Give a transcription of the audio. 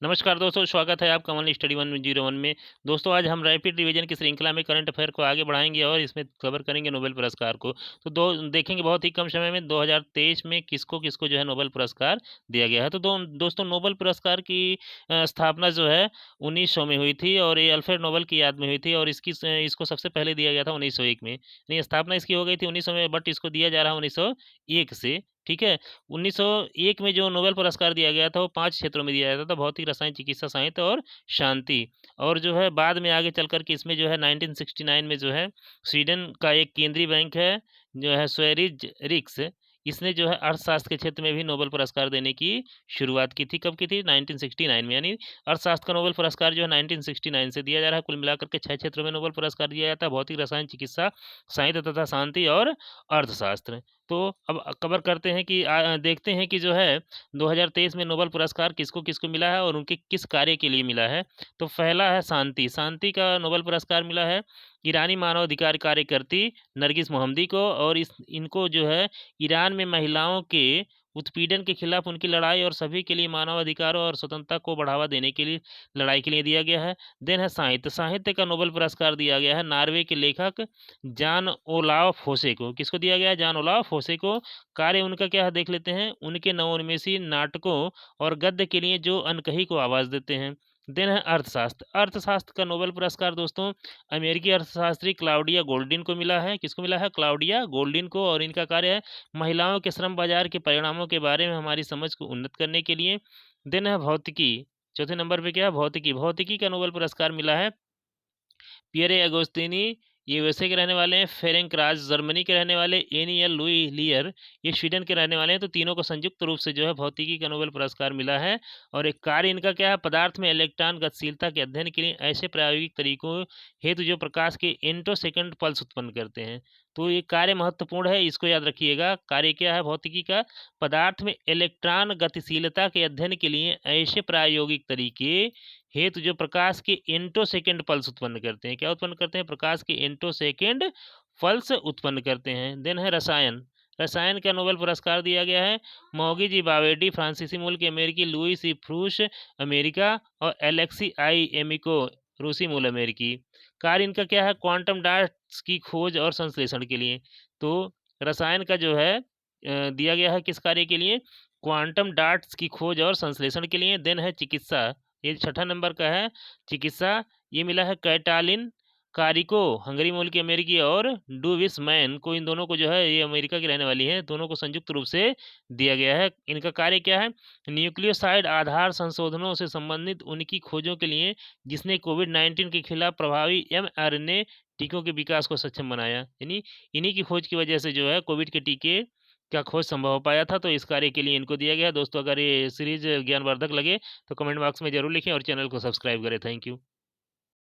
नमस्कार दोस्तों, स्वागत है आपका ओनली स्टडी 101 में। दोस्तों, आज हम रैपिड रिवीजन की श्रृंखला में करंट अफेयर को आगे बढ़ाएँगे और इसमें कवर करेंगे नोबेल पुरस्कार को। तो दो देखेंगे बहुत ही कम समय में 2023 में किसको-किसको जो है नोबेल पुरस्कार दिया गया है। तो दोस्तों नोबेल पुरस्कार की स्थापना जो है 1900 में हुई थी और ये अल्फ्रेड नोबेल की याद में हुई थी और इसको सबसे पहले दिया गया था 1901 में। यानी स्थापना इसकी हो गई थी 1900 में, बट इसको दिया जा रहा है 1901 से, ठीक है? 1901 में जो नोबेल पुरस्कार दिया गया था वो 5 क्षेत्रों में दिया जाता था, भौतिक रसायन, चिकित्सा, साहित्य और शांति। और जो है बाद में आगे चल कर के इसमें जो है 1969 में जो है स्वीडन का एक केंद्रीय बैंक है, जो है स्वेरिज रिक्स, इसने जो है अर्थशास्त्र के क्षेत्र में भी नोबेल पुरस्कार देने की शुरुआत की थी। कब की थी? 1969 में। यानी अर्थशास्त्र का नोबेल पुरस्कार जो है 1969 से दिया जा रहा है। कुल मिलाकर के 6 क्षेत्रों में नोबेल पुरस्कार दिया जाता है, भौतिक रसायन, चिकित्सा, साहित्य तथा शांति और अर्थशास्त्र। तो अब कवर करते हैं कि देखते हैं कि जो है 2023 में नोबेल पुरस्कार किसको-किसको मिला है और उनके किस कार्य के लिए मिला है। तो पहला है शांति, शांति का नोबेल पुरस्कार मिला है ईरानी मानवाधिकार कार्यकर्ती नरगिस मोहम्मदी को, और इनको जो है ईरान में महिलाओं के उत्पीड़न के खिलाफ उनकी लड़ाई और सभी के लिए मानवाधिकारों और स्वतंत्रता को बढ़ावा देने के लिए लड़ाई के लिए दिया गया है। देन है साहित्य, साहित्य का नोबेल पुरस्कार दिया गया है नॉर्वे के लेखक जान ओलाव फोसे को। किसको दिया गया है? जान ओलाव फोसे को। कार्य उनका क्या है देख लेते हैं। उनके नवोन्मेषी नाटकों और गद्य के लिए जो अनकही को आवाज़ देते हैं। देन है अर्थशास्त्र, अर्थशास्त्र का नोबेल पुरस्कार दोस्तों अमेरिकी अर्थशास्त्री क्लाउडिया गोल्डिन को मिला है। किसको मिला है? क्लाउडिया गोल्डिन को। और इनका कार्य है महिलाओं के श्रम बाजार के परिणामों के बारे में हमारी समझ को उन्नत करने के लिए। देन है भौतिकी, चौथे नंबर पे क्या है? भौतिकी, भौतिकी का नोबेल पुरस्कार मिला है पियरे अगोस्तिनी, ये यूएसए के रहने वाले हैं। फेरेंक राज जर्मनी के रहने वाले, एनियल लुई लियर ये स्वीडन के रहने वाले हैं। तो तीनों को संयुक्त रूप से जो है भौतिकी का नोबेल पुरस्कार मिला है। और एक कार्य इनका क्या है? पदार्थ में इलेक्ट्रॉन गतिशीलता के अध्ययन के लिए ऐसे प्रायोगिक तरीकों हेतु जो प्रकाश के एंटोसेकंड पल्स उत्पन्न करते हैं। तो ये कार्य महत्वपूर्ण है, इसको याद रखिएगा। कार्य क्या है भौतिकी का? पदार्थ में इलेक्ट्रॉन गतिशीलता के अध्ययन के लिए ऐसे प्रायोगिक तरीके हेतु जो प्रकाश के एंटोसेकंड पल्स उत्पन्न करते हैं। क्या उत्पन्न करते हैं? प्रकाश के एंटोसेकंड पल्स उत्पन्न करते हैं। देन है रसायन, रसायन का नोबेल पुरस्कार दिया गया है मोगी जी बावेडी फ्रांसीसी मूल के अमेरिकी, लुई सी फ्रूश अमेरिका और एलेक्सी आई एमिको रूसी मूल अमेरिकी। कार्य इनका क्या है? क्वांटम डॉट्स की खोज और संश्लेषण के लिए। तो रसायन का जो है दिया गया है किस कार्य के लिए? क्वांटम डॉट्स की खोज और संश्लेषण के लिए। देन है चिकित्सा, ये छठा नंबर का है चिकित्सा, ये मिला है कैटालिन कारिको हंगरी मूल की अमेरिकी और डूविस मैन को। इन दोनों को जो है ये अमेरिका की रहने वाली हैं, दोनों को संयुक्त रूप से दिया गया है। इनका कार्य क्या है? न्यूक्लियोसाइड आधार संशोधनों से संबंधित उनकी खोजों के लिए जिसने कोविड-19 के खिलाफ प्रभावी mRNA टीकों के विकास को सक्षम बनाया। यानी इन्हीं की खोज की वजह से जो है कोविड के टीके का खोज संभव हो पाया था। तो इस कार्य के लिए इनको दिया गया है। दोस्तों, अगर ये सीरीज ज्ञानवर्धक लगे तो कमेंट बॉक्स में जरूर लिखें और चैनल को सब्सक्राइब करें। Thank you.